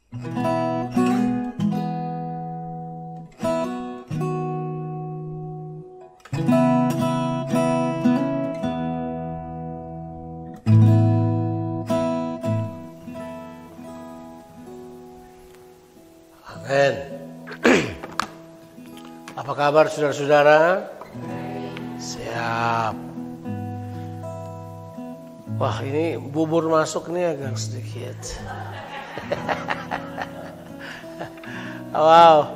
Amin. Apa kabar saudara-saudara? Siap. Wah, ini bubur masuk nih agak sedikit. Wow.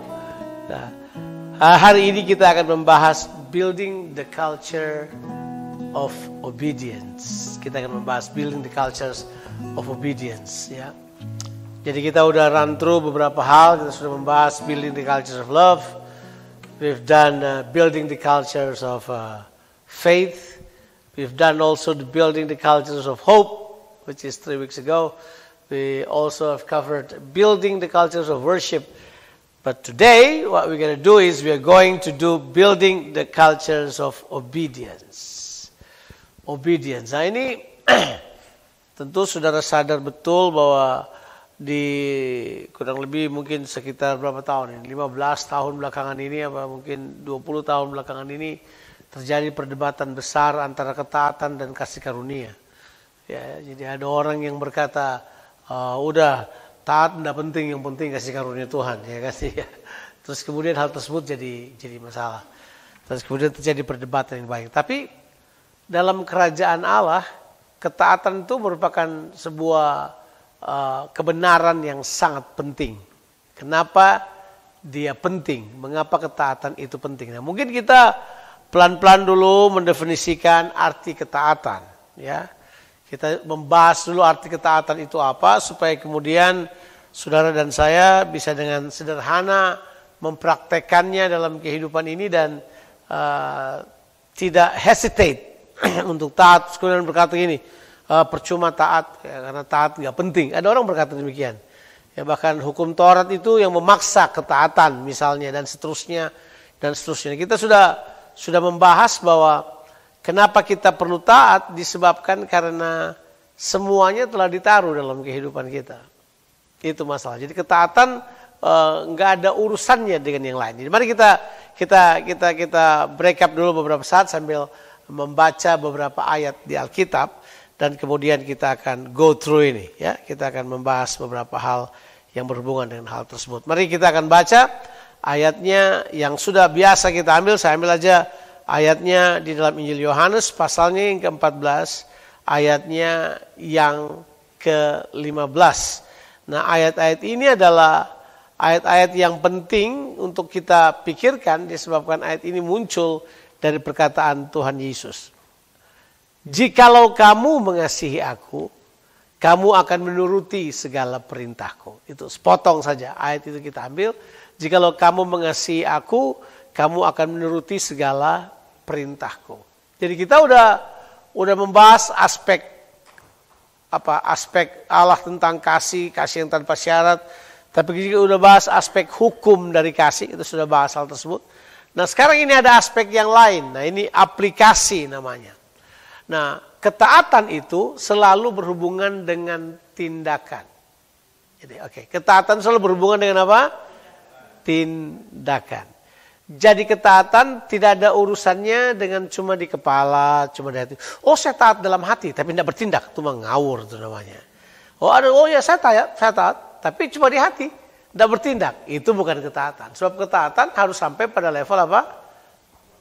Nah, hari ini kita akan membahas building the culture of obedience. Kita akan membahas building the cultures of obedience, ya. Jadi kita udah run through beberapa hal. Kita sudah membahas building the cultures of love. We've done building the cultures of faith. We've done also the building the cultures of hope, which is 3 weeks ago. We also have covered building the cultures of worship. But today, what we're going to do is we are going to do building the cultures of obedience. Obedience. Nah ini tentu saudara sadar betul bahwa di kurang lebih mungkin sekitar berapa tahun ini, 15 tahun belakangan ini, apa mungkin 20 tahun belakangan ini terjadi perdebatan besar antara ketaatan dan kasih karunia. Ya, jadi ada orang yang berkata, udah taat tidak penting, yang penting kasih karunia Tuhan, ya kasih. Ya. Terus kemudian hal tersebut jadi masalah. Terus kemudian terjadi perdebatan yang baik. Tapi dalam kerajaan Allah, ketaatan itu merupakan sebuah kebenaran yang sangat penting. Kenapa dia penting? Mengapa ketaatan itu penting? Nah, mungkin kita pelan-pelan dulu mendefinisikan arti ketaatan. Ya, kita membahas dulu arti ketaatan itu apa, supaya kemudian saudara dan saya bisa dengan sederhana mempraktekannya dalam kehidupan ini dan tidak hesitate untuk taat. Kemudian berkata gini, percuma taat, ya, karena taat nggak penting. Ada orang berkata demikian. Ya, bahkan hukum Taurat itu yang memaksa ketaatan misalnya dan seterusnya dan seterusnya. Kita sudah membahas bahwa kenapa kita perlu taat disebabkan karena semuanya telah ditaruh dalam kehidupan kita. Itu masalah. Jadi ketaatan nggak ada urusannya dengan yang lain. Jadi mari kita break up dulu beberapa saat sambil membaca beberapa ayat di Alkitab. Dan kemudian kita akan go through ini, ya. Kita akan membahas beberapa hal yang berhubungan dengan hal tersebut. Mari kita akan baca ayatnya yang sudah biasa kita ambil. Saya ambil aja ayatnya di dalam Injil Yohanes, pasalnya yang ke-14, ayatnya yang ke-15. Nah, ayat-ayat ini adalah ayat-ayat yang penting untuk kita pikirkan disebabkan ayat ini muncul dari perkataan Tuhan Yesus. Jikalau kamu mengasihi aku, kamu akan menuruti segala perintahku. Itu sepotong saja ayat itu kita ambil. Jikalau kamu mengasihi aku, kamu akan menuruti segala perintahku. Jadi kita udah membahas aspek Allah tentang kasih yang tanpa syarat. Tapi kita udah bahas aspek hukum dari kasih, itu sudah bahas hal tersebut. Nah, sekarang ini ada aspek yang lain. Nah, ini aplikasi namanya. Nah, ketaatan itu selalu berhubungan dengan tindakan. Jadi, ketaatan selalu berhubungan dengan apa? Tindakan. Jadi ketaatan tidak ada urusannya dengan cuma di kepala, cuma di hati. Oh, saya taat dalam hati, tapi tidak bertindak, itu mah ngawur itu namanya. Saya taat, tapi cuma di hati, tidak bertindak. Itu bukan ketaatan. Sebab ketaatan harus sampai pada level apa?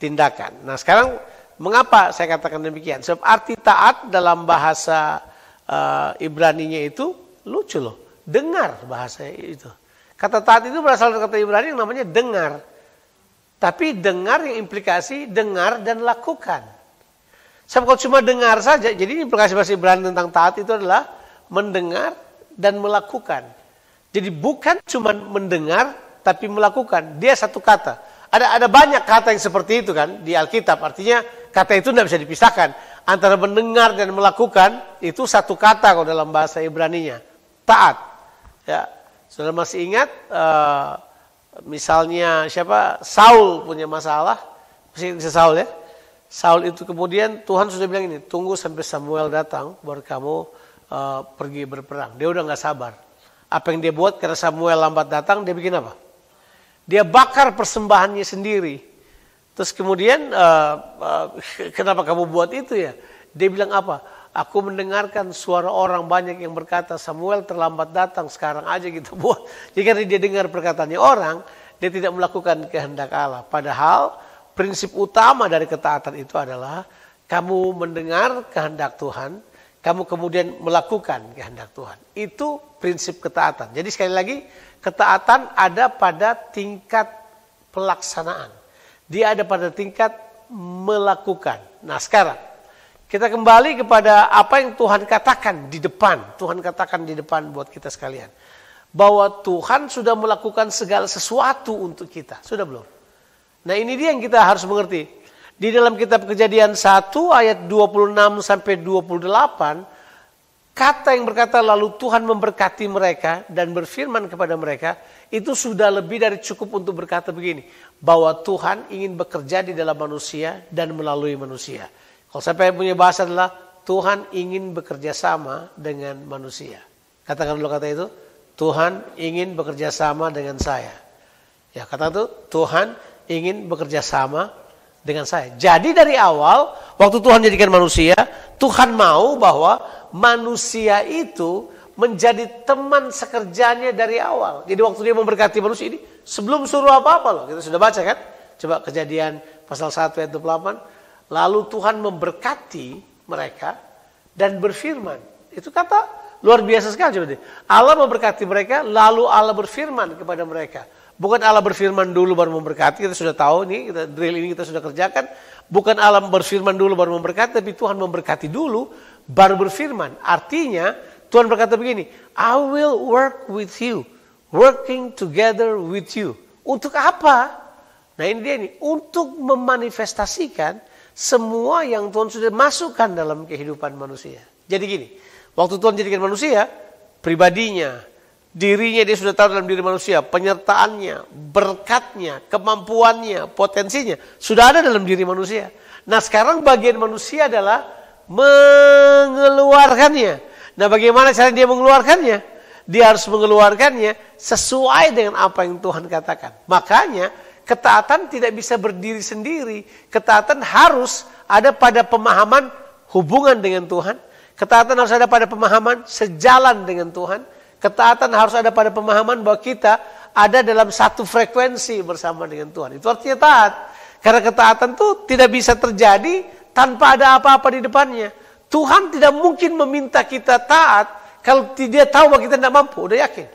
Tindakan. Nah, sekarang mengapa saya katakan demikian? Sebab arti taat dalam bahasa Ibraninya itu lucu loh. Dengar bahasa itu. Kata taat itu berasal dari kata Ibrani yang namanya dengar. Tapi dengar yang implikasi dengar dan lakukan. Sebab kalau cuma dengar saja, jadi implikasi bahasa Ibrani tentang taat itu adalah mendengar dan melakukan. Jadi bukan cuma mendengar tapi melakukan. Dia satu kata. Ada banyak kata yang seperti itu kan di Alkitab. Artinya kata itu tidak bisa dipisahkan. Antara mendengar dan melakukan itu satu kata kalau dalam bahasa Ibraninya. Taat. Ya, saudara masih ingat misalnya Saul punya masalah. Masih ingat Saul ya? Saul itu kemudian Tuhan sudah bilang ini, tunggu sampai Samuel datang baru kamu pergi berperang. Dia udah nggak sabar. Apa yang dia buat karena Samuel lambat datang, dia bikin apa? Dia bakar persembahannya sendiri. Terus kemudian, kenapa kamu buat itu ya? Dia bilang apa? Aku mendengarkan suara orang banyak yang berkata, Samuel terlambat datang, sekarang aja kita buat. Jadi karena dia dengar perkataannya orang, dia tidak melakukan kehendak Allah. Padahal prinsip utama dari ketaatan itu adalah kamu mendengar kehendak Tuhan, kamu kemudian melakukan kehendak Tuhan. Itu prinsip ketaatan. Jadi sekali lagi, ketaatan ada pada tingkat pelaksanaan. Dia ada pada tingkat melakukan. Nah sekarang, kita kembali kepada apa yang Tuhan katakan di depan. Tuhan katakan di depan buat kita sekalian. Bahwa Tuhan sudah melakukan segala sesuatu untuk kita. Sudah belum? Nah ini dia yang kita harus mengerti. Di dalam kitab Kejadian 1 ayat 26 sampai 28. Kata yang berkata lalu Tuhan memberkati mereka dan berfirman kepada mereka. Itu sudah lebih dari cukup untuk berkata begini. Bahwa Tuhan ingin bekerja di dalam manusia dan melalui manusia. Kalau saya punya bahasa adalah Tuhan ingin bekerja sama dengan manusia. Katakan dulu kata itu. Tuhan ingin bekerja sama dengan saya. Ya kata itu Tuhan ingin bekerja sama dengan saya. Jadi dari awal waktu Tuhan jadikan manusia, Tuhan mau bahwa manusia itu menjadi teman sekerjanya dari awal. Jadi waktu dia memberkati manusia ini sebelum suruh apa-apa loh. Kita sudah baca kan? Coba Kejadian pasal 1 ayat 28. Lalu Tuhan memberkati mereka dan berfirman. Itu kata luar biasa sekali. Coba deh. Allah memberkati mereka, lalu Allah berfirman kepada mereka. Bukan Allah berfirman dulu baru memberkati, kita sudah tahu nih, drill ini kita sudah kerjakan. Bukan Allah berfirman dulu baru memberkati, tapi Tuhan memberkati dulu baru berfirman. Artinya Tuhan berkata begini, I will work with you, working together with you. Untuk apa? Nah ini dia nih, untuk memanifestasikan semua yang Tuhan sudah masukkan dalam kehidupan manusia. Jadi gini, waktu Tuhan jadikan manusia, pribadinya, dirinya dia sudah tahu dalam diri manusia, penyertaannya, berkatnya, kemampuannya, potensinya, sudah ada dalam diri manusia. Nah sekarang bagian manusia adalah mengeluarkannya. Nah bagaimana cara dia mengeluarkannya? Dia harus mengeluarkannya sesuai dengan apa yang Tuhan katakan. Makanya, ketaatan tidak bisa berdiri sendiri. Ketaatan harus ada pada pemahaman hubungan dengan Tuhan. Ketaatan harus ada pada pemahaman sejalan dengan Tuhan. Ketaatan harus ada pada pemahaman bahwa kita ada dalam satu frekuensi bersama dengan Tuhan. Itu artinya taat. Karena ketaatan itu tidak bisa terjadi tanpa ada apa-apa di depannya. Tuhan tidak mungkin meminta kita taat kalau dia tahu bahwa kita tidak mampu. Udah yakin?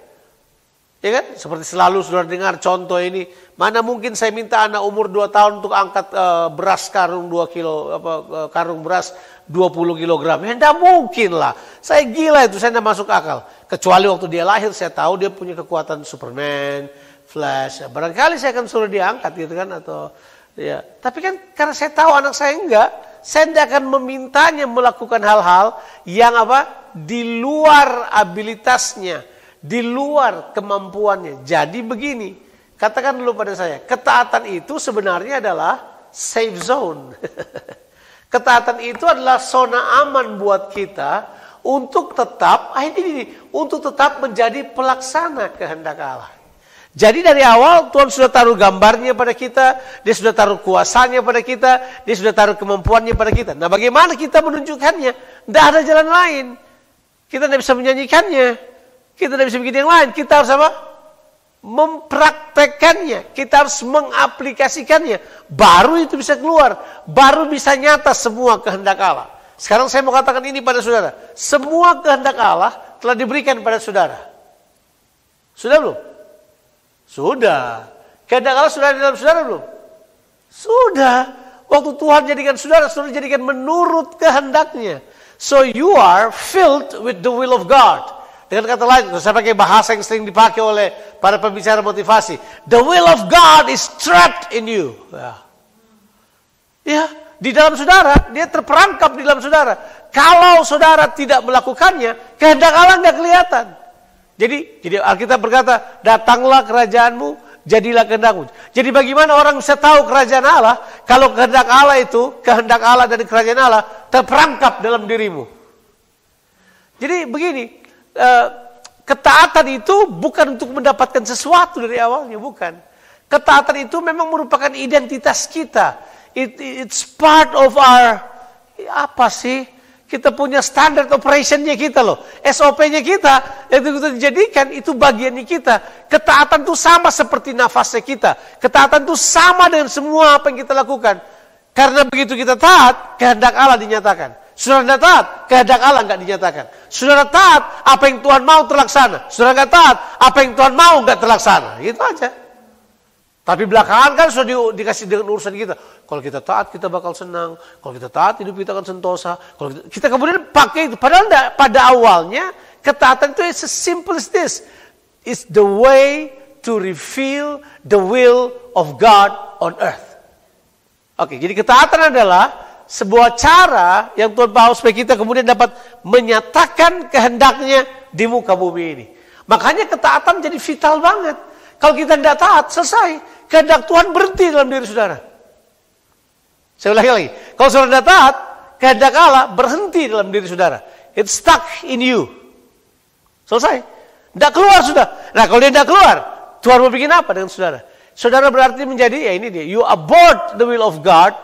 Ya kan? Seperti selalu sudah dengar contoh ini. Mana mungkin saya minta anak umur 2 tahun untuk angkat beras karung 2 kilo, karung beras 20 kilogram. Ya tidak mungkin lah. Saya gila itu, saya tidak masuk akal. Kecuali waktu dia lahir saya tahu dia punya kekuatan Superman, Flash. Barangkali saya akan suruh dia angkat gitu kan. Atau ya. Tapi kan karena saya tahu anak saya enggak. Saya tidak akan memintanya melakukan hal-hal yang apa? Di luar abilitasnya. Di luar kemampuannya. Jadi begini, katakan dulu pada saya, ketaatan itu sebenarnya adalah safe zone. Ketaatan itu adalah zona aman buat kita untuk tetap, untuk tetap menjadi pelaksana kehendak Allah. Jadi dari awal Tuhan sudah taruh gambarnya pada kita, dia sudah taruh kuasanya pada kita, dia sudah taruh kemampuannya pada kita. Nah bagaimana kita menunjukkannya? Tidak ada jalan lain. Kita tidak bisa menyanyikannya. Kita tidak bisa bikin yang lain. Kita harus apa? Mempraktekannya. Kita harus mengaplikasikannya. Baru itu bisa keluar. Baru bisa nyata semua kehendak Allah. Sekarang saya mau katakan ini pada saudara. Semua kehendak Allah telah diberikan pada saudara. Sudah belum? Sudah. Kehendak Allah sudah ada dalam saudara belum? Sudah. Waktu Tuhan jadikan saudara, saudara jadikan menurut kehendaknya. So you are filled with the will of God. Dengan kata lain, saya pakai bahasa yang sering dipakai oleh para pembicara motivasi. The will of God is trapped in you. Ya, di dalam saudara, dia terperangkap di dalam saudara. Kalau saudara tidak melakukannya, kehendak Allah nggak kelihatan. Jadi Alkitab berkata, datanglah kerajaanmu, jadilah kehendakmu. Jadi bagaimana orang bisa tahu kerajaan Allah, kalau kehendak Allah itu, kehendak Allah dari kerajaan Allah, terperangkap dalam dirimu. Jadi begini, Ketaatan itu bukan untuk mendapatkan sesuatu dari awalnya, bukan. Ketaatan itu memang merupakan identitas kita. It's part of our, apa sih? Kita punya standard operationnya kita loh. SOP-nya kita, yang kita dijadikan, itu bagiannya kita. Ketaatan itu sama seperti nafasnya kita. Ketaatan itu sama dengan semua apa yang kita lakukan. Karena begitu kita taat, kehendak Allah dinyatakan. Saudara taat, kehendak Allah enggak dinyatakan. Saudara taat, apa yang Tuhan mau terlaksana. Saudara enggak taat, apa yang Tuhan mau enggak terlaksana. Gitu aja. Tapi belakangan kan sudah dikasih dengan urusan kita. Kalau kita taat, kita bakal senang. Kalau kita taat, hidup kita akan sentosa. Kalau kita kemudian pakai itu. Padahal enggak, pada awalnya, ketaatan itu is as simple as this. It's the way to reveal the will of God on earth. Oke, jadi ketaatan adalah sebuah cara yang Tuhan mau supaya kita kemudian dapat menyatakan kehendaknya di muka bumi ini. Makanya ketaatan jadi vital banget. Kalau kita tidak taat, selesai. Kehendak Tuhan berhenti dalam diri saudara. Saya ulangi lagi. Kalau saudara tidak taat, kehendak Allah berhenti dalam diri saudara. It's stuck in you. Selesai. Tidak keluar sudah. Nah kalau dia tidak keluar, Tuhan mau bikin apa dengan saudara? Saudara berarti menjadi, ya ini dia. You abort the will of God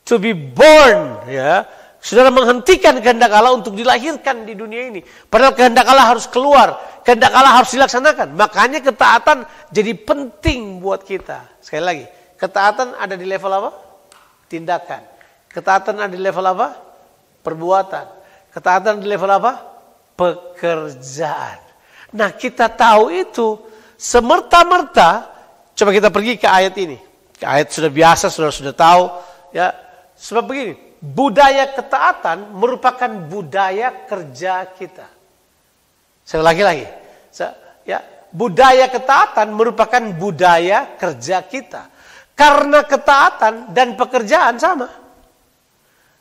to be born, ya. Saudara menghentikan kehendak Allah untuk dilahirkan di dunia ini. Padahal kehendak Allah harus keluar, kehendak Allah harus dilaksanakan. Makanya ketaatan jadi penting buat kita. Sekali lagi, ketaatan ada di level apa? Tindakan. Ketaatan ada di level apa? Perbuatan. Ketaatan di level apa? Pekerjaan. Nah, kita tahu itu semerta-merta. Coba kita pergi ke ayat ini. Ke ayat sudah biasa, sudah tahu, ya. Sebab begini, budaya ketaatan merupakan budaya kerja kita. Saya ulangi lagi. Ya, budaya ketaatan merupakan budaya kerja kita. Karena ketaatan dan pekerjaan sama.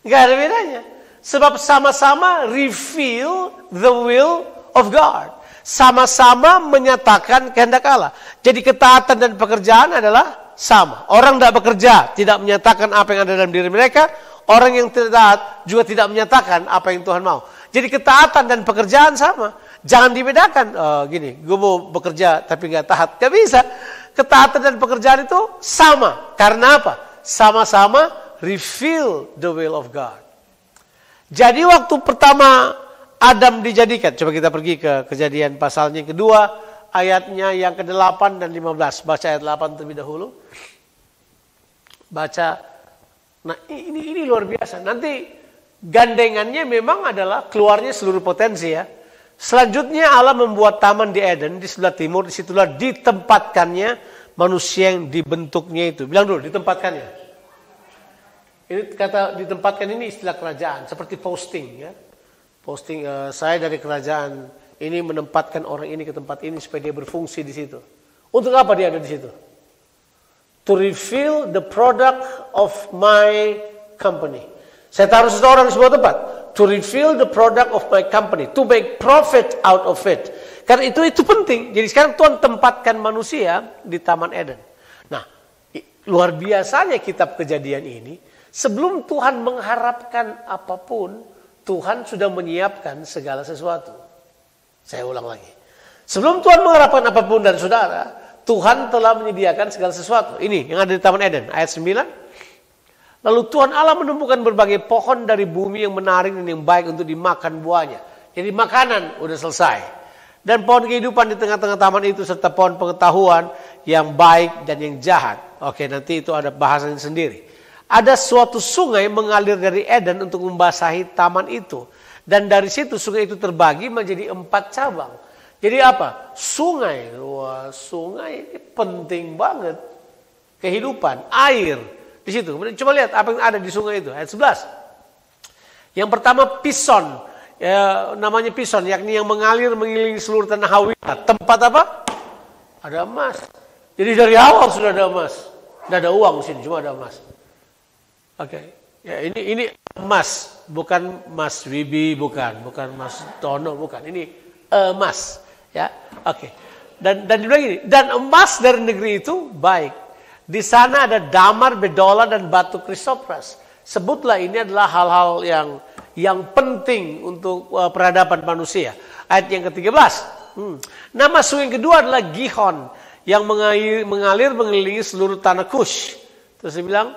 Enggak ada bedanya. Sebab sama-sama reveal the will of God. Sama-sama menyatakan kehendak Allah. Jadi ketaatan dan pekerjaan adalah sama. Orang tidak bekerja, tidak menyatakan apa yang ada dalam diri mereka. Orang yang tidak taat juga tidak menyatakan apa yang Tuhan mau. Jadi ketaatan dan pekerjaan sama. Jangan dibedakan. Gini, gue mau bekerja tapi nggak taat. Gak bisa. Ketaatan dan pekerjaan itu sama. Karena apa? Sama-sama reveal the will of God. Jadi waktu pertama Adam dijadikan. Coba kita pergi ke Kejadian pasalnya yang kedua. Ayatnya yang ke-8 dan 15. Baca ayat 8 terlebih dahulu. Baca. Nah ini luar biasa. Nanti gandengannya memang adalah keluarnya seluruh potensi ya. Selanjutnya Allah membuat taman di Eden. Di sebelah timur. Disitulah ditempatkannya manusia yang dibentuknya itu. Bilang dulu ditempatkannya. Ini kata ditempatkan ini istilah kerajaan. Seperti posting ya. Posting saya dari kerajaan. Ini menempatkan orang ini ke tempat ini supaya dia berfungsi di situ. Untuk apa dia ada di situ? To reveal the product of my company. Saya taruh seseorang di sebuah tempat. To reveal the product of my company. To make profit out of it. Karena itu penting. Jadi sekarang Tuhan tempatkan manusia di Taman Eden. Nah, luar biasanya kitab Kejadian ini. Sebelum Tuhan mengharapkan apapun, Tuhan sudah menyiapkan segala sesuatu. Saya ulang lagi. Sebelum Tuhan mengharapkan apapun dari saudara, Tuhan telah menyediakan segala sesuatu. Ini yang ada di Taman Eden, ayat 9. Lalu Tuhan Allah menumbuhkan berbagai pohon dari bumi yang menarik dan yang baik untuk dimakan buahnya. Jadi makanan udah selesai. Dan pohon kehidupan di tengah-tengah taman itu serta pohon pengetahuan yang baik dan yang jahat. Oke, nanti itu ada bahasanya sendiri. Ada suatu sungai mengalir dari Eden untuk membasahi taman itu. Dan dari situ sungai itu terbagi menjadi 4 cabang. Jadi apa? Sungai. Wah, sungai ini penting banget. Kehidupan, air. Di situ. Coba lihat apa yang ada di sungai itu. Ayat 11. Yang pertama Pison. Ya, namanya Pison. Yakni yang mengalir mengelilingi seluruh tanah Hawilah. Tempat apa? Ada emas. Jadi dari awal sudah ada emas. Tidak ada uang di sini, cuma ada emas. Oke. Ya, ini emas, bukan Mas Wibi, bukan Mas Tono, bukan. Ini emas, ya. Oke. Dan dibilang gini, dan emas dari negeri itu baik. Di sana ada damar, bedola dan batu krisopras. Sebutlah ini adalah hal-hal yang penting untuk peradaban manusia. Ayat yang ke-13. Nama sungai yang kedua adalah Gihon, yang mengalir mengelilingi seluruh tanah Kush. Terus dia bilang,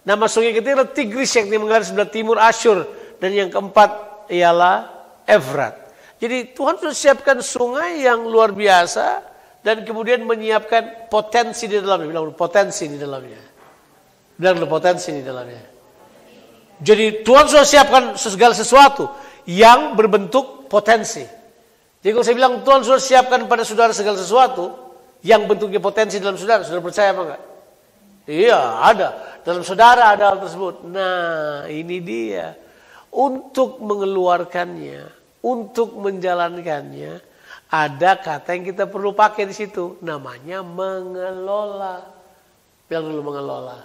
nama sungai yang ketiga adalah Tigris yang mengalir sebelah timur Asyur. Dan yang keempat ialah Efrat. Jadi Tuhan sudah siapkan sungai yang luar biasa dan kemudian menyiapkan potensi di dalamnya. Bilang potensi di dalamnya. Bilang potensi di dalamnya. Jadi Tuhan sudah siapkan segala sesuatu yang berbentuk potensi. Jadi kalau saya bilang Tuhan sudah siapkan pada saudara segala sesuatu yang bentuknya potensi dalam saudara, saudara percaya apa enggak? Iya, ada. Dalam saudara ada hal tersebut. Nah, ini dia. Untuk mengeluarkannya, untuk menjalankannya, ada kata yang kita perlu pakai di situ. Namanya mengelola. Bilang dulu mengelola.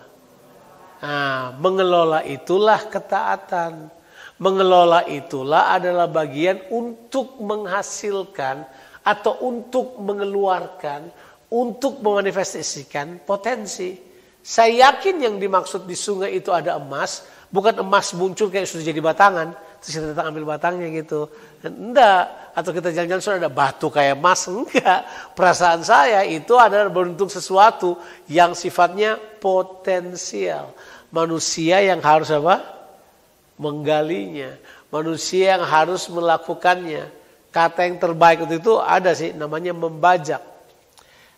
Nah, mengelola itulah ketaatan. Mengelola itulah adalah bagian untuk menghasilkan atau untuk mengeluarkan, untuk memanifestasikan potensi. Saya yakin yang dimaksud di sungai itu ada emas, bukan emas muncul kayak sudah jadi batangan, terus kita datang ambil batangnya gitu. Enggak, atau kita jalan-jalan sudah ada batu kayak emas, enggak. Perasaan saya itu adalah bentuk sesuatu yang sifatnya potensial. Manusia yang harus apa? Menggalinya. Manusia yang harus melakukannya. Kata yang terbaik itu ada sih, namanya membajak.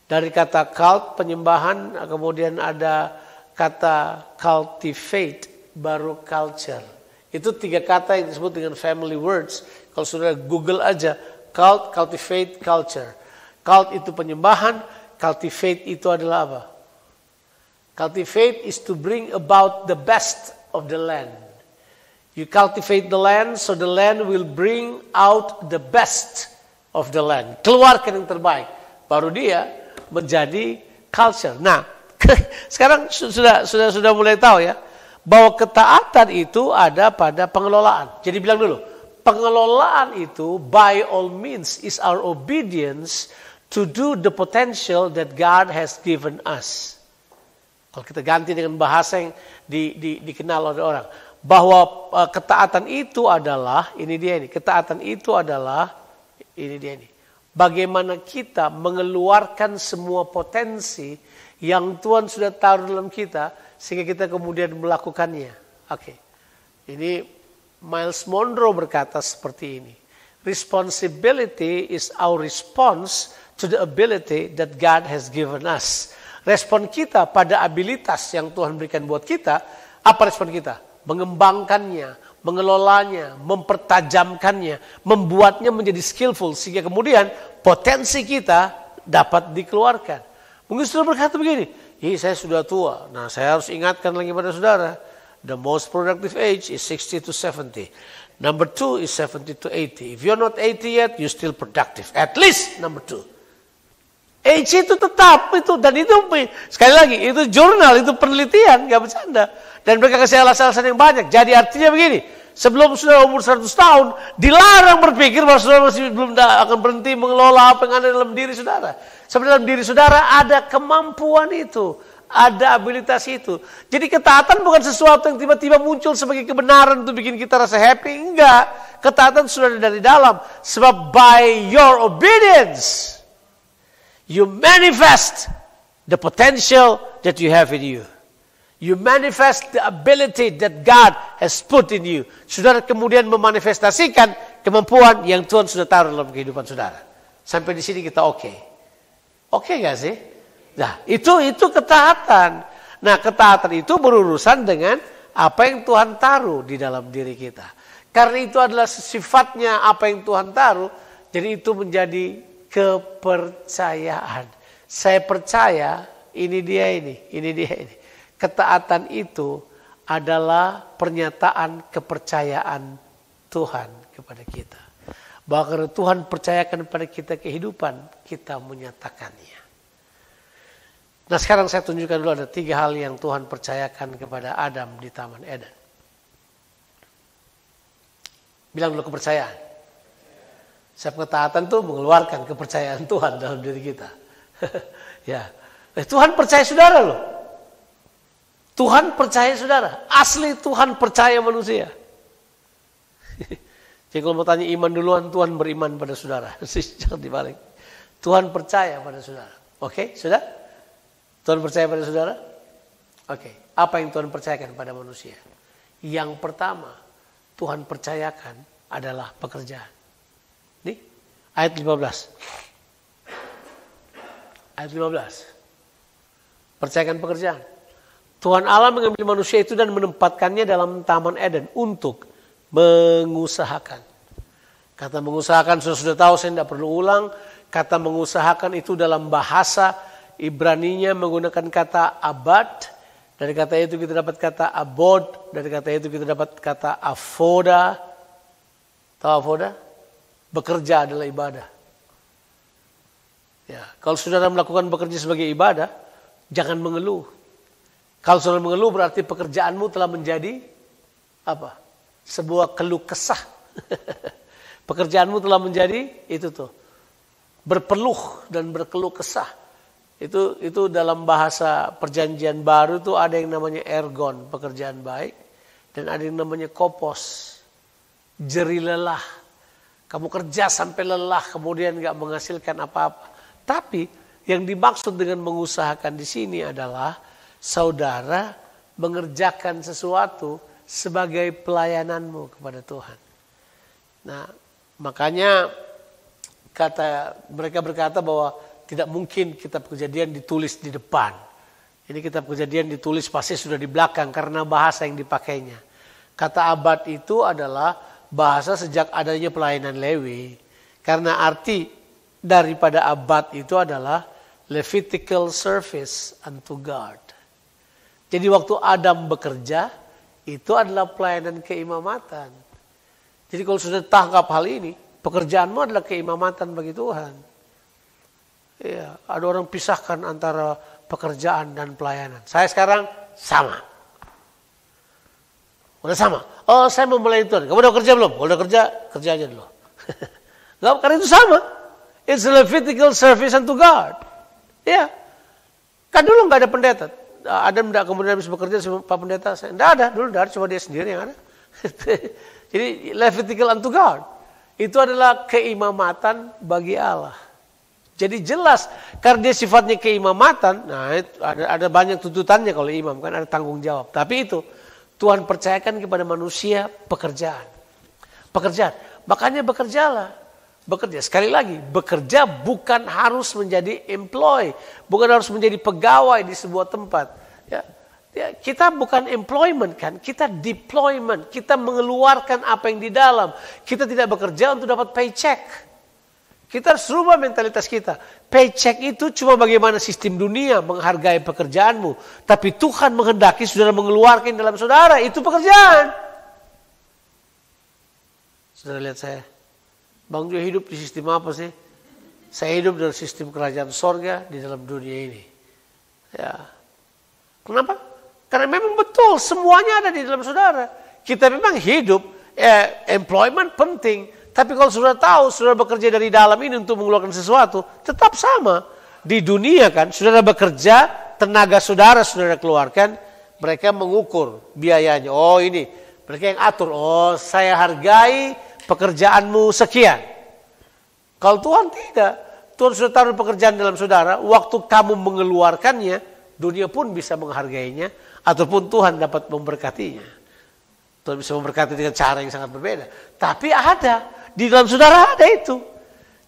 Dari kata cult, penyembahan, kemudian ada kata cultivate, baru culture. Itu 3 kata yang disebut dengan family words. Kalau sudah Google aja, cult, cultivate, culture. Cult itu penyembahan, cultivate itu adalah apa? Cultivate is to bring about the best of the land. You cultivate the land, so the land will bring out the best of the land. Keluarkan yang terbaik. Baru dia menjadi culture. Nah, sekarang sudah mulai tahu ya, bahwa ketaatan itu ada pada pengelolaan. Jadi bilang dulu, pengelolaan itu by all means is our obedience to do the potential that God has given us. Kalau kita ganti dengan bahasa yang dikenal oleh orang, bahwa ketaatan itu adalah, ini dia ini, ketaatan itu adalah, ini dia ini, bagaimana kita mengeluarkan semua potensi yang Tuhan sudah taruh dalam kita, sehingga kita kemudian melakukannya. Oke. Ini Miles Monroe berkata seperti ini. Responsibility is our response to the ability that God has given us. Respon kita pada abilitas yang Tuhan berikan buat kita, apa respon kita? Mengembangkannya, mengelolanya, mempertajamkannya, membuatnya menjadi skillful, sehingga kemudian potensi kita dapat dikeluarkan. Mungkin saudara berkata begini, saya sudah tua. Nah, saya harus ingatkan lagi pada saudara. The most productive age is 60 to 70. Number 2 is 70 to 80. If you're not 80 yet, you're still productive. At least number 2. Age itu tetap itu. Dan itu, sekali lagi, itu jurnal, itu penelitian, gak bercanda. Dan mereka kasih alasan-alasan yang banyak. Jadi artinya begini, sebelum sudah umur 100 tahun, dilarang berpikir bahwa saudara masih belum akan berhenti mengelola apa yang ada dalam diri saudara. Sebenarnya dalam diri saudara ada kemampuan itu, ada abilitas itu. Jadi ketaatan bukan sesuatu yang tiba-tiba muncul sebagai kebenaran untuk bikin kita rasa happy. Enggak. Ketaatan sudah ada dari dalam. Sebab by your obedience, you manifest the potential that you have in you. You manifest the ability that God has put in you. Saudara kemudian memanifestasikan kemampuan yang Tuhan sudah taruh dalam kehidupan saudara. Sampai di sini kita oke. Oke gak sih? Nah, itu ketaatan. Nah, ketaatan itu berurusan dengan apa yang Tuhan taruh di dalam diri kita. Karena itu adalah sifatnya apa yang Tuhan taruh, jadi itu menjadi kepercayaan. Saya percaya, ini dia ini. Ketaatan itu adalah pernyataan kepercayaan Tuhan kepada kita. Bahwa karena Tuhan percayakan kepada kita kehidupan, kita menyatakannya. Nah, sekarang saya tunjukkan dulu ada 3 hal yang Tuhan percayakan kepada Adam di Taman Eden. Bilang dulu kepercayaan. Sebab ketaatan itu mengeluarkan kepercayaan Tuhan dalam diri kita. Ya, Tuhan percaya saudara loh. Tuhan percaya saudara. Asli Tuhan percaya manusia. Jadi kalau mau tanya iman duluan, Tuhan beriman pada saudara. Jangan dibalik. Tuhan percaya pada saudara. Oke, sudah? Tuhan percaya pada saudara? Oke, apa yang Tuhan percayakan pada manusia? Yang pertama, Tuhan percayakan adalah pekerjaan. Nih, ayat 15. Ayat 15. Percayakan pekerjaan. Tuhan Allah mengambil manusia itu dan menempatkannya dalam Taman Eden untuk mengusahakan. Kata mengusahakan sudah tahu, saya tidak perlu ulang. Kata mengusahakan itu dalam bahasa Ibraninya menggunakan kata abad. Dari kata itu kita dapat kata abod. Dari kata itu kita dapat kata avoda. Tahu avoda? Bekerja adalah ibadah. Ya, kalau saudara melakukan bekerja sebagai ibadah, jangan mengeluh. Kalau saudara mengeluh berarti pekerjaanmu telah menjadi apa? Sebuah keluh kesah. Pekerjaanmu telah menjadi itu tuh. Berpeluh dan berkeluh kesah. Itu dalam bahasa perjanjian baru itu ada yang namanya ergon, pekerjaan baik. Dan ada yang namanya kopos, jeri lelah. Kamu kerja sampai lelah kemudian gak menghasilkan apa-apa. Tapi yang dimaksud dengan mengusahakan di sini adalah saudara mengerjakan sesuatu sebagai pelayananmu kepada Tuhan. Nah, makanya mereka berkata bahwa tidak mungkin kitab Kejadian ditulis di depan. Ini kitab Kejadian ditulis pasti sudah di belakang karena bahasa yang dipakainya. Kata abad itu adalah bahasa sejak adanya pelayanan Lewi. Karena arti daripada abad itu adalah Levitical service unto God. Jadi waktu Adam bekerja, itu adalah pelayanan keimamatan. Jadi kalau sudah tangkap hal ini, pekerjaanmu adalah keimamatan bagi Tuhan. Ya, ada orang pisahkan antara pekerjaan dan pelayanan. Saya sekarang sama. Udah sama. Oh, saya mau melayani Tuhan. Kamu udah kerja belum? Kalau udah kerja, kerja aja dulu. Karena itu sama. It's a Levitical service unto God. Ya. Kan dulu nggak ada pendeta. Adam tidak kemudian habis bekerja sama Pak Pendeta. Tidak ada. Dulu tidak ada. Cuma dia sendiri yang ada. Jadi Levitical unto God. Itu adalah keimamatan bagi Allah. Jadi jelas. Karena dia sifatnya keimamatan. Nah, ada banyak tuntutannya kalau imam. Kan ada tanggung jawab. Tapi itu. Tuhan percayakan kepada manusia pekerjaan. Pekerjaan. Makanya bekerjalah. Bekerja. Sekali lagi, bekerja bukan harus menjadi employee. Bukan harus menjadi pegawai di sebuah tempat. Ya, kita bukan employment kan. Kita deployment. Kita mengeluarkan apa yang di dalam. Kita tidak bekerja untuk dapat paycheck. Kita harus rubah mentalitas kita. Paycheck itu cuma bagaimana sistem dunia menghargai pekerjaanmu. Tapi Tuhan menghendaki saudara mengeluarkan dalam saudara. Itu pekerjaan. Saudara lihat saya. Bang Jo hidup di sistem apa sih? Saya hidup dalam sistem kerajaan sorga di dalam dunia ini. Ya. Kenapa? Karena memang betul semuanya ada di dalam saudara. Kita memang hidup, employment penting. Tapi kalau saudara tahu, saudara bekerja dari dalam ini untuk mengeluarkan sesuatu, tetap sama. Di dunia kan, saudara bekerja, tenaga saudara keluarkan, mereka mengukur biayanya. Oh ini, mereka yang atur. Oh saya hargai pekerjaanmu sekian. Kalau Tuhan tidak, Tuhan sudah taruh pekerjaan dalam saudara, waktu kamu mengeluarkannya, dunia pun bisa menghargainya, ataupun Tuhan dapat memberkatinya. Tuhan bisa memberkati dengan cara yang sangat berbeda. Tapi ada, di dalam saudara ada itu.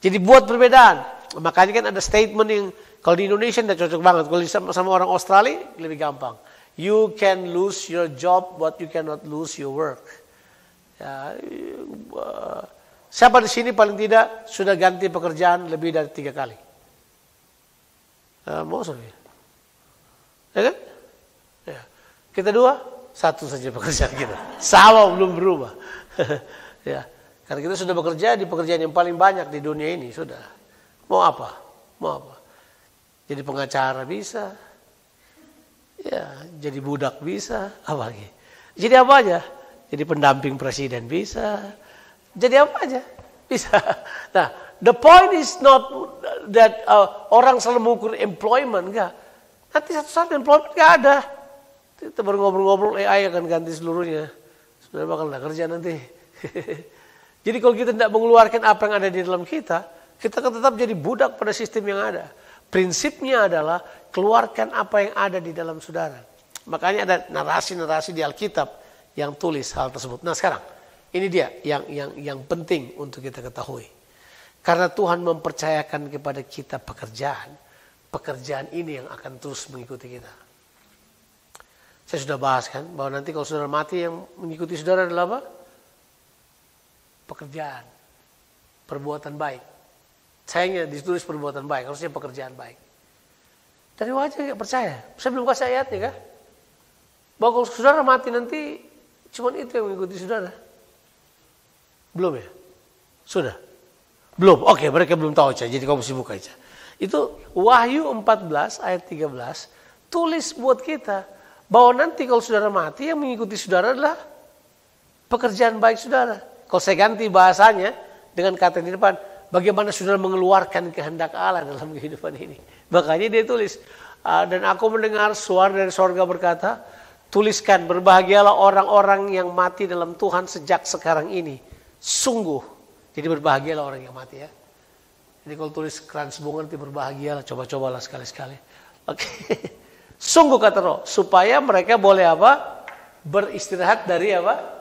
Jadi buat perbedaan. Makanya kan ada statement yang, kalau di Indonesia tidak cocok banget, kalau sama orang Australia lebih gampang. You can lose your job, but you cannot lose your work. Ya, siapa di sini paling tidak sudah ganti pekerjaan lebih dari 3 kali? Mau sorry. Ya kan? Ya. Kita 2, 1 saja pekerjaan kita. Sama belum berubah. Ya, karena kita sudah bekerja di pekerjaan yang paling banyak di dunia ini sudah. Mau apa? Mau apa? Jadi pengacara bisa. Ya, jadi budak bisa. Apa lagi? Jadi apa aja? Jadi pendamping presiden bisa. Jadi apa aja? Bisa. Nah, the point is not that orang selalu mengukur employment. Enggak. Nanti satu saat employment enggak ada. Kita baru ngobrol-ngobrol, AI akan ganti seluruhnya. Sudah bakal enggak kerja nanti. Jadi kalau kita tidak mengeluarkan apa yang ada di dalam kita akan tetap jadi budak pada sistem yang ada. Prinsipnya adalah keluarkan apa yang ada di dalam saudara. Makanya ada narasi-narasi di Alkitab yang tulis hal tersebut. Nah sekarang, ini dia yang penting untuk kita ketahui. Karena Tuhan mempercayakan kepada kita pekerjaan ini yang akan terus mengikuti kita. Saya sudah bahas kan, bahwa nanti kalau saudara mati yang mengikuti saudara adalah apa? Pekerjaan, perbuatan baik. Sayangnya ditulis perbuatan baik, harusnya pekerjaan baik. Dari wajah nggak percaya, saya belum kasih ayatnya kan? Bahwa kalau saudara mati nanti, cuma itu yang mengikuti saudara. Belum ya? Sudah? Belum, oke, mereka belum tahu aja, jadi kamu mesti buka aja. Itu Wahyu 14 ayat 13, tulis buat kita, bahwa nanti kalau saudara mati, yang mengikuti saudara adalah pekerjaan baik saudara. Kalau saya ganti bahasanya, dengan kata di depan, bagaimana saudara mengeluarkan kehendak Allah dalam kehidupan ini. Makanya dia tulis, dan aku mendengar suara dari sorga berkata, tuliskan, berbahagialah orang-orang yang mati dalam Tuhan sejak sekarang ini. Sungguh. Jadi berbahagialah orang yang mati ya. Jadi kalau tulis Kransbung nanti berbahagialah, coba-cobalah sekali-sekali. Oke. Sungguh kata Roh, supaya mereka boleh apa? Beristirahat dari apa?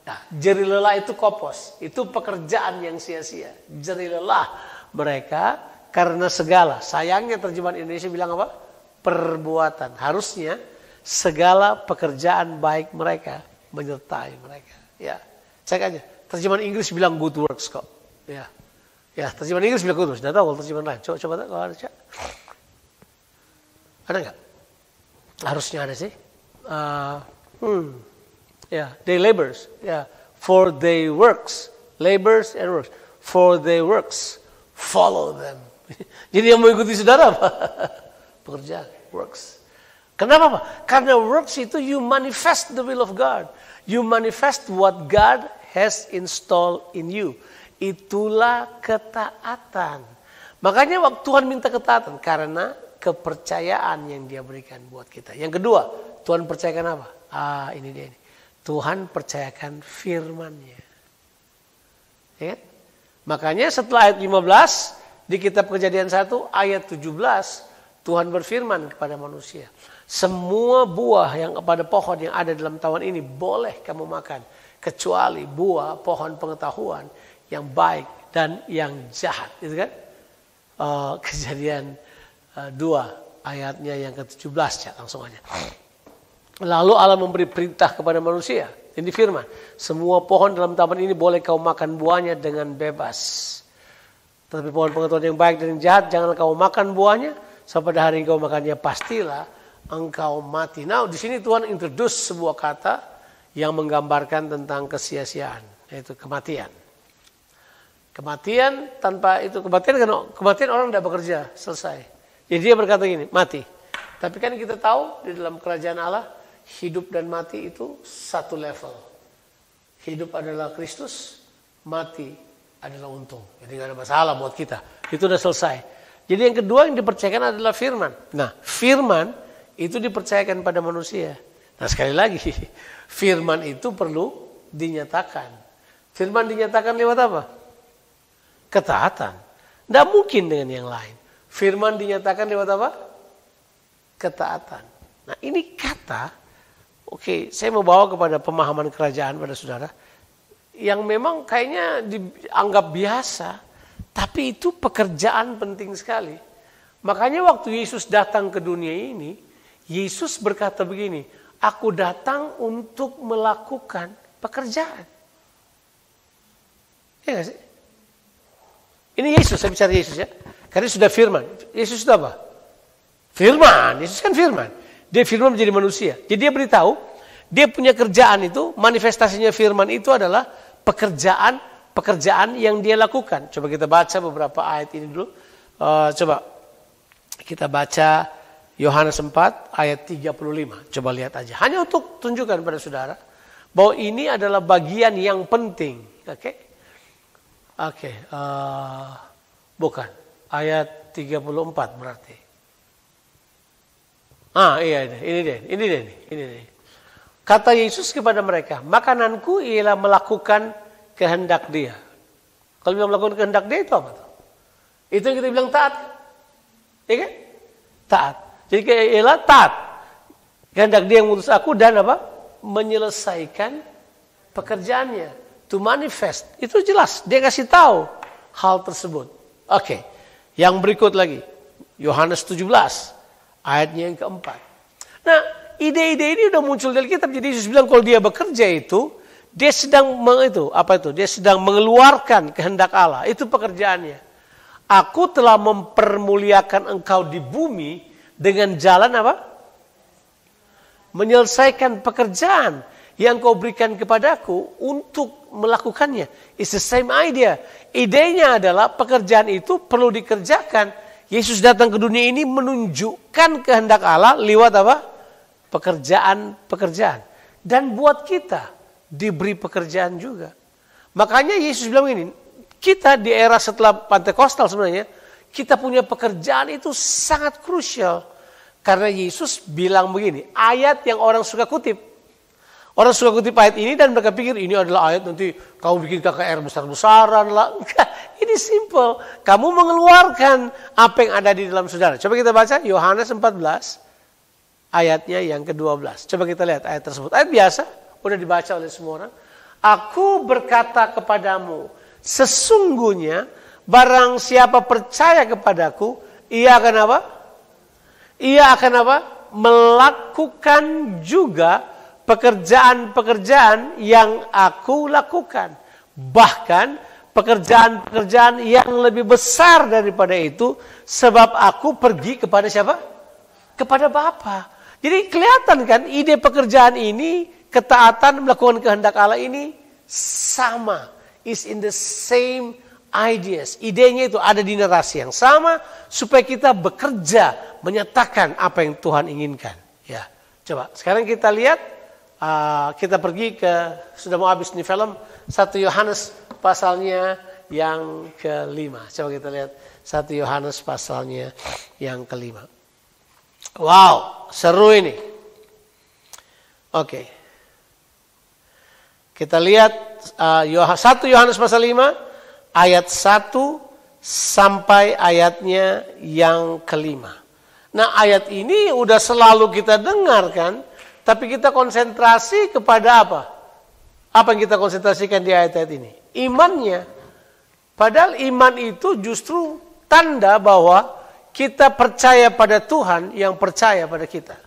Nah, jerih lelah itu kopos. Itu pekerjaan yang sia-sia. Jerih lelah mereka karena segala. Sayangnya terjemahan Indonesia bilang apa? Perbuatan. Harusnya segala pekerjaan baik mereka menyertai mereka. Ya, cek aja. Terjemahan Inggris bilang good works kok. Ya, terjemahan Inggris bilang good works. Tidak tahu kalau terjemahan lain. Coba kalau ada cek. Ada nggak? Harusnya ada sih. They labors. For they works. Labors and works. For they works. Follow them. Jadi yang mengikuti saudara apa? Pekerjaan. Works. Kenapa Pak? Karena works itu you manifest the will of God. You manifest what God has installed in you. Itulah ketaatan. Makanya waktu Tuhan minta ketaatan karena kepercayaan yang Dia berikan buat kita. Yang kedua, Tuhan percayakan apa? Ini dia ini. Tuhan percayakan firman-Nya. Ya kan? Makanya setelah ayat 15 di kitab Kejadian 1 ayat 17 Tuhan berfirman kepada manusia, semua buah yang pada pohon yang ada dalam taman ini boleh kamu makan, kecuali buah pohon pengetahuan yang baik dan yang jahat. Itu kan? Kejadian 2 ayatnya yang ke-17 ya, langsung aja. Lalu Allah memberi perintah kepada manusia. Ini firman, semua pohon dalam taman ini boleh kau makan buahnya dengan bebas. Tetapi pohon pengetahuan yang baik dan yang jahat janganlah kau makan buahnya, sampai pada hari engkau makannya pastilah engkau mati. Nah, di sini Tuhan introduce sebuah kata yang menggambarkan tentang kesia-siaan, yaitu kematian. Kematian tanpa itu kematian orang tidak bekerja, selesai. Jadi dia berkata gini, mati. Tapi kan kita tahu di dalam kerajaan Allah hidup dan mati itu satu level. Hidup adalah Kristus, mati adalah untung. Jadi nggak ada masalah buat kita. Itu udah selesai. Jadi yang kedua yang dipercayakan adalah firman. Nah, firman itu dipercayakan pada manusia. Nah, sekali lagi, firman itu perlu dinyatakan. Firman dinyatakan lewat apa? Ketaatan. Tidak mungkin dengan yang lain. Firman dinyatakan lewat apa? Ketaatan. Nah, ini kata, saya mau bawa kepada pemahaman kerajaan pada saudara, yang memang kayaknya dianggap biasa, tapi itu pekerjaan penting sekali. Makanya waktu Yesus datang ke dunia ini, Yesus berkata begini, aku datang untuk melakukan pekerjaan. Ya gak sih? Ini Yesus, saya bicara Yesus ya. Karena sudah firman. Yesus sudah apa? Firman. Yesus kan firman. Dia firman menjadi manusia. Jadi dia beritahu, dia punya kerjaan itu, manifestasinya firman itu adalah pekerjaan yang dia lakukan. Coba kita baca beberapa ayat ini dulu. Coba kita baca Yohanes 4 ayat 35. Coba lihat aja. Hanya untuk tunjukkan pada saudara bahwa ini adalah bagian yang penting. Bukan. Ayat 34 berarti. Iya, ini dia. Kata Yesus kepada mereka, makananku ialah melakukan kehendak Dia. Kalau bilang melakukan kehendak Dia itu apa tuh? Itu yang kita bilang taat. Ya kan? Taat. Jadi ialah taat. Kehendak Dia yang mengutus aku dan apa? Menyelesaikan pekerjaannya. To manifest. Itu jelas. Dia kasih tahu hal tersebut. Oke. Yang berikut lagi. Yohanes 17. Ayatnya yang keempat. Nah, ide-ide ini udah muncul dari kitab. Jadi Yesus bilang kalau Dia bekerja itu, Dia sedang Dia sedang mengeluarkan kehendak Allah. Itu pekerjaannya. Aku telah mempermuliakan engkau di bumi dengan jalan apa? Menyelesaikan pekerjaan yang kau berikan kepadaku untuk melakukannya. It's the same idea. Idenya adalah pekerjaan itu perlu dikerjakan. Yesus datang ke dunia ini menunjukkan kehendak Allah lewat apa? Pekerjaan. Dan buat kita diberi pekerjaan juga. Makanya Yesus bilang ini, kita di era setelah Pentekostal sebenarnya, kita punya pekerjaan itu sangat krusial. Karena Yesus bilang begini, ayat yang orang suka kutip. Orang suka kutip ayat ini dan mereka pikir ini adalah ayat nanti kamu bikin KKR besar-besaran lah. Enggak, ini simple. Kamu mengeluarkan apa yang ada di dalam saudara. Coba kita baca Yohanes 14 ayatnya yang ke-12. Coba kita lihat ayat tersebut. Ayat biasa, udah dibaca oleh semua orang. Aku berkata kepadamu, sesungguhnya barang siapa percaya kepadaku, ia akan apa? Ia akan apa? Melakukan juga pekerjaan-pekerjaan yang aku lakukan. Bahkan pekerjaan-pekerjaan yang lebih besar daripada itu. Sebab aku pergi kepada siapa? Kepada Bapa. Jadi kelihatan kan ide pekerjaan ini, ketaatan melakukan kehendak Allah ini sama. Is in the same ideas. Idenya itu ada di narasi yang sama. Supaya kita bekerja menyatakan apa yang Tuhan inginkan. Ya, coba sekarang kita lihat. Kita pergi sudah mau habis nih film 1 Yohanes pasalnya yang ke-5. Coba kita lihat 1 Yohanes pasalnya yang ke-5. Wow, seru ini. Oke. Kita lihat 1 Yohanes pasal 5 ayat 1 sampai ayatnya yang ke-5. Nah, ayat ini udah selalu kita dengarkan. Tapi kita konsentrasi kepada apa? Apa yang kita konsentrasikan di ayat-ayat ini? Imannya. Padahal iman itu justru tanda bahwa kita percaya pada Tuhan yang percaya pada kita.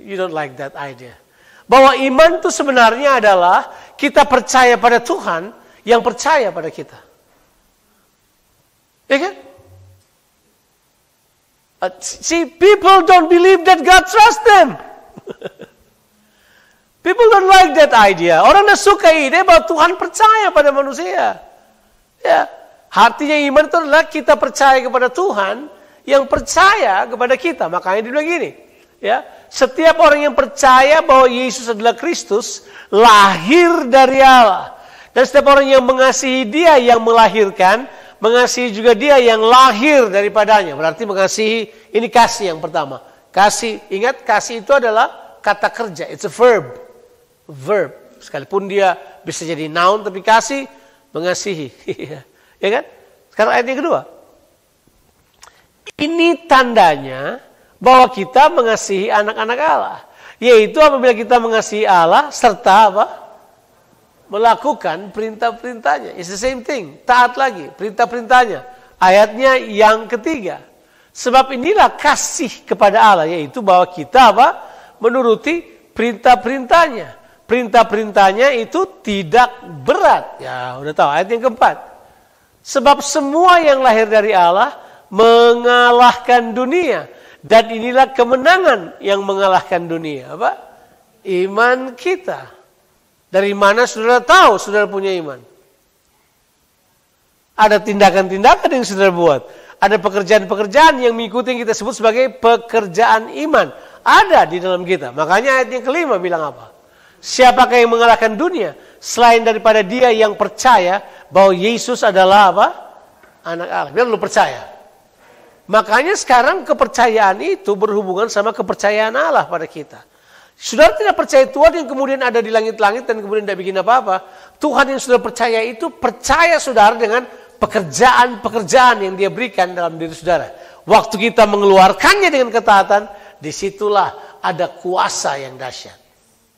You don't like that idea. Bahwa iman itu sebenarnya adalah kita percaya pada Tuhan yang percaya pada kita. Ya kan? See, people don't believe that God trusts them. People don't like that idea. Orang tidak suka ide bahwa Tuhan percaya pada manusia. Ya, artinya iman itu adalah kita percaya kepada Tuhan yang percaya kepada kita. Makanya dia bilang gini, ya, setiap orang yang percaya bahwa Yesus adalah Kristus lahir dari Allah. Dan setiap orang yang mengasihi Dia yang melahirkan, mengasihi juga Dia yang lahir daripadanya. Berarti mengasihi, ini kasih yang pertama. Kasih, ingat kasih itu adalah kata kerja. It's a verb. Verb. Sekalipun dia bisa jadi noun, tapi kasih, mengasihi. Ya kan? Sekarang ayat yang kedua. Ini tandanya bahwa kita mengasihi anak-anak Allah. Yaitu apabila kita mengasihi Allah, serta apa? Melakukan perintah-perintahnya. It's the same thing. Taat lagi. Perintah-perintahnya. Ayatnya yang ketiga. Sebab inilah kasih kepada Allah. Yaitu bahwa kita apa? Menuruti perintah-perintahnya. Perintah-perintahnya itu tidak berat. Ya udah tahu. Ayat yang keempat. Sebab semua yang lahir dari Allah mengalahkan dunia. Dan inilah kemenangan yang mengalahkan dunia. Apa? Iman kita. Dari mana saudara tahu saudara punya iman? Ada tindakan-tindakan yang saudara buat. Ada pekerjaan-pekerjaan yang mengikuti yang kita sebut sebagai pekerjaan iman. Ada di dalam kita. Makanya ayat yang kelima bilang apa? Siapakah yang mengalahkan dunia? Selain daripada dia yang percaya bahwa Yesus adalah apa? Anak Allah. Biar lu percaya. Makanya sekarang kepercayaan itu berhubungan sama kepercayaan Allah pada kita. Saudara tidak percaya Tuhan yang kemudian ada di langit-langit dan kemudian tidak bikin apa-apa. Tuhan yang saudara percaya itu percaya saudara dengan pekerjaan-pekerjaan yang dia berikan dalam diri saudara. Waktu kita mengeluarkannya dengan ketaatan, disitulah ada kuasa yang dahsyat.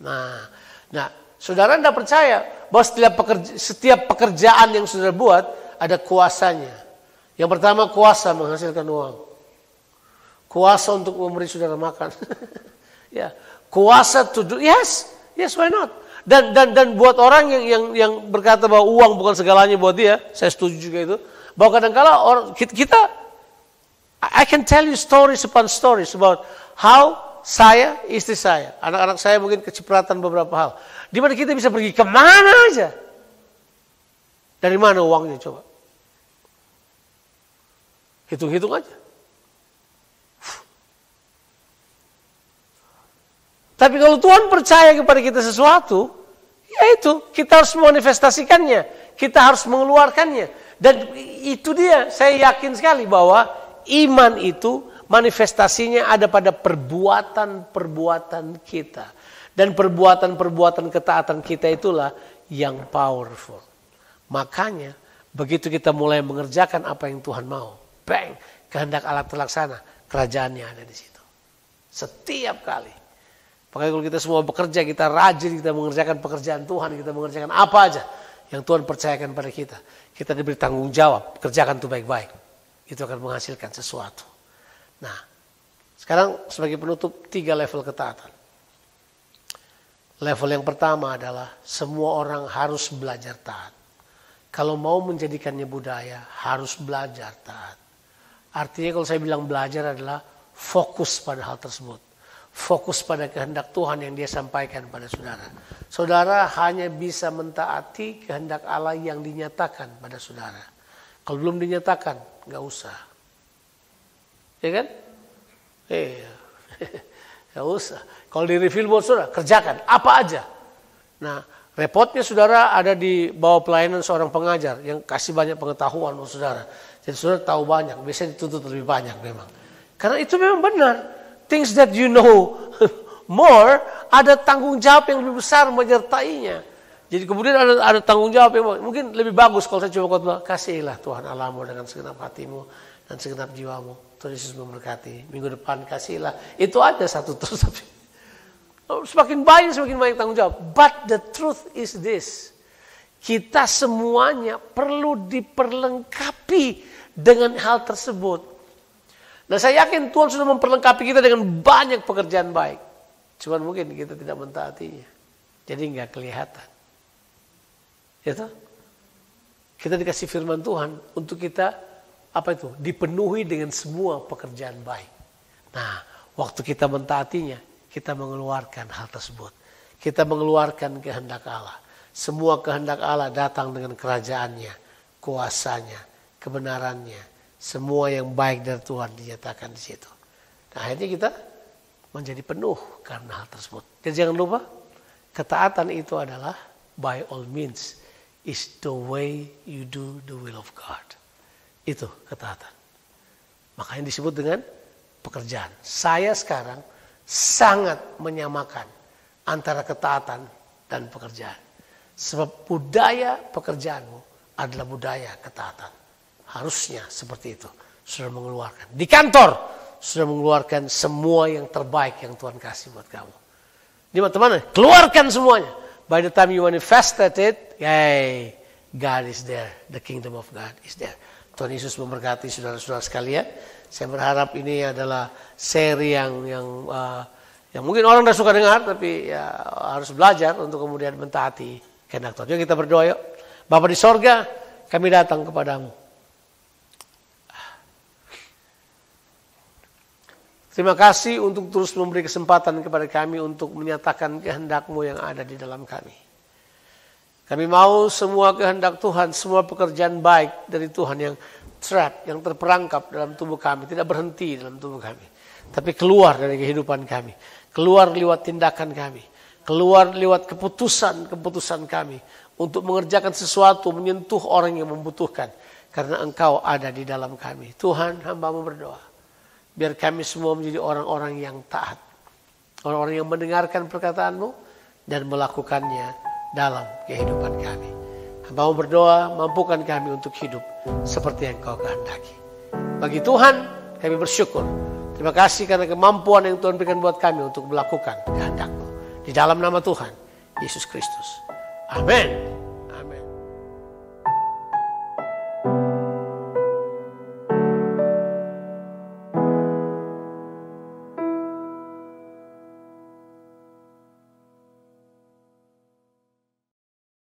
Nah, saudara tidak percaya bahwa setiap pekerjaan yang saudara buat ada kuasanya. Yang pertama, kuasa menghasilkan uang. Kuasa untuk memberi saudara makan. Ya, kuasa to do, yes, why not? Dan buat orang yang berkata bahwa uang bukan segalanya buat dia, saya setuju juga itu. Bahwa kadang-kala kita, I can tell you stories upon stories about how saya, istri saya, anak-anak saya mungkin kecipratan beberapa hal. Di mana kita bisa pergi kemana aja. Dari mana uangnya coba? Hitung-hitung aja. Tapi kalau Tuhan percaya kepada kita sesuatu, ya itu, kita harus manifestasikannya. Kita harus mengeluarkannya. Dan itu dia, saya yakin sekali bahwa iman itu manifestasinya ada pada perbuatan-perbuatan kita. Dan perbuatan-perbuatan ketaatan kita itulah yang powerful. Makanya, begitu kita mulai mengerjakan apa yang Tuhan mau, bang, kehendak Allah terlaksana, kerajaannya ada di situ. Setiap kali. Makanya kalau kita semua bekerja, kita rajin, kita mengerjakan pekerjaan Tuhan, kita mengerjakan apa aja yang Tuhan percayakan pada kita. Kita diberi tanggung jawab, kerjakan itu baik-baik. Itu akan menghasilkan sesuatu. Nah, sekarang sebagai penutup 3 level ketaatan. Level yang pertama adalah semua orang harus belajar taat. Kalau mau menjadikannya budaya, harus belajar taat. Artinya kalau saya bilang belajar adalah fokus pada hal tersebut. Fokus pada kehendak Tuhan yang dia sampaikan pada saudara. Saudara hanya bisa mentaati kehendak Allah yang dinyatakan pada saudara. Kalau belum dinyatakan, nggak usah. Ya kan? Nggak usah. Kalau di reveal buat saudara, kerjakan apa aja. Nah, repotnya saudara ada di bawah pelayanan seorang pengajar yang kasih banyak pengetahuan buat saudara. Jadi saudara tahu banyak, biasanya dituntut lebih banyak memang. Karena itu memang benar. Things that you know more, ada tanggung jawab yang lebih besar menyertainya. Jadi kemudian ada tanggung jawab yang mungkin lebih bagus kalau saya coba khotbah, kasihilah Tuhan Allahmu dengan segenap hatimu dan segenap jiwamu. Tuhan Yesus memberkati. Minggu depan kasihilah. Itu ada satu terus. Semakin banyak tanggung jawab. But the truth is this. Kita semuanya perlu diperlengkapi dengan hal tersebut. Nah, saya yakin Tuhan sudah memperlengkapi kita dengan banyak pekerjaan baik. Cuman mungkin kita tidak mentaatinya. Jadi nggak kelihatan. Ya toh? Kita dikasih firman Tuhan untuk kita dipenuhi dengan semua pekerjaan baik. Nah, waktu kita mentaatinya, kita mengeluarkan hal tersebut. Kita mengeluarkan kehendak Allah. Semua kehendak Allah datang dengan kerajaannya, kuasanya, kebenarannya. Semua yang baik dari Tuhan dinyatakan di situ. Nah, akhirnya kita menjadi penuh karena hal tersebut. Jadi jangan lupa, ketaatan itu adalah by all means is the way you do the will of God. Itu ketaatan. Makanya disebut dengan pekerjaan. Saya sekarang sangat menyamakan antara ketaatan dan pekerjaan. Sebab budaya pekerjaanmu adalah budaya ketaatan. Harusnya seperti itu. Sudah mengeluarkan. Di kantor, sudah mengeluarkan semua yang terbaik yang Tuhan kasih buat kamu. Di mana-mana, keluarkan semuanya. By the time you manifested it, yay, God is there. The kingdom of God is there. Tuhan Yesus memberkati saudara-saudara sekalian. Saya berharap ini adalah seri yang mungkin orang sudah suka dengar, tapi ya harus belajar untuk kemudian mentaati kehendak Tuhan. Yuk kita berdoa yuk. Bapa di sorga, kami datang kepadamu. Terima kasih untuk terus memberi kesempatan kepada kami untuk menyatakan kehendak-Mu yang ada di dalam kami. Kami mau semua kehendak Tuhan, semua pekerjaan baik dari Tuhan yang yang terperangkap dalam tubuh kami, tidak berhenti dalam tubuh kami. Tapi keluar dari kehidupan kami, keluar lewat tindakan kami, keluar lewat keputusan kami untuk mengerjakan sesuatu, menyentuh orang yang membutuhkan. Karena Engkau ada di dalam kami. Tuhan, hamba-Mu berdoa. Biar kami semua menjadi orang-orang yang taat. Orang-orang yang mendengarkan perkataan-Mu dan melakukannya dalam kehidupan kami. Hamba-Mu berdoa, mampukan kami untuk hidup seperti yang Kau kehendaki. Bagi Tuhan, kami bersyukur. Terima kasih karena kemampuan yang Tuhan berikan buat kami untuk melakukan kehendak-Mu. Di dalam nama Tuhan, Yesus Kristus. Amin.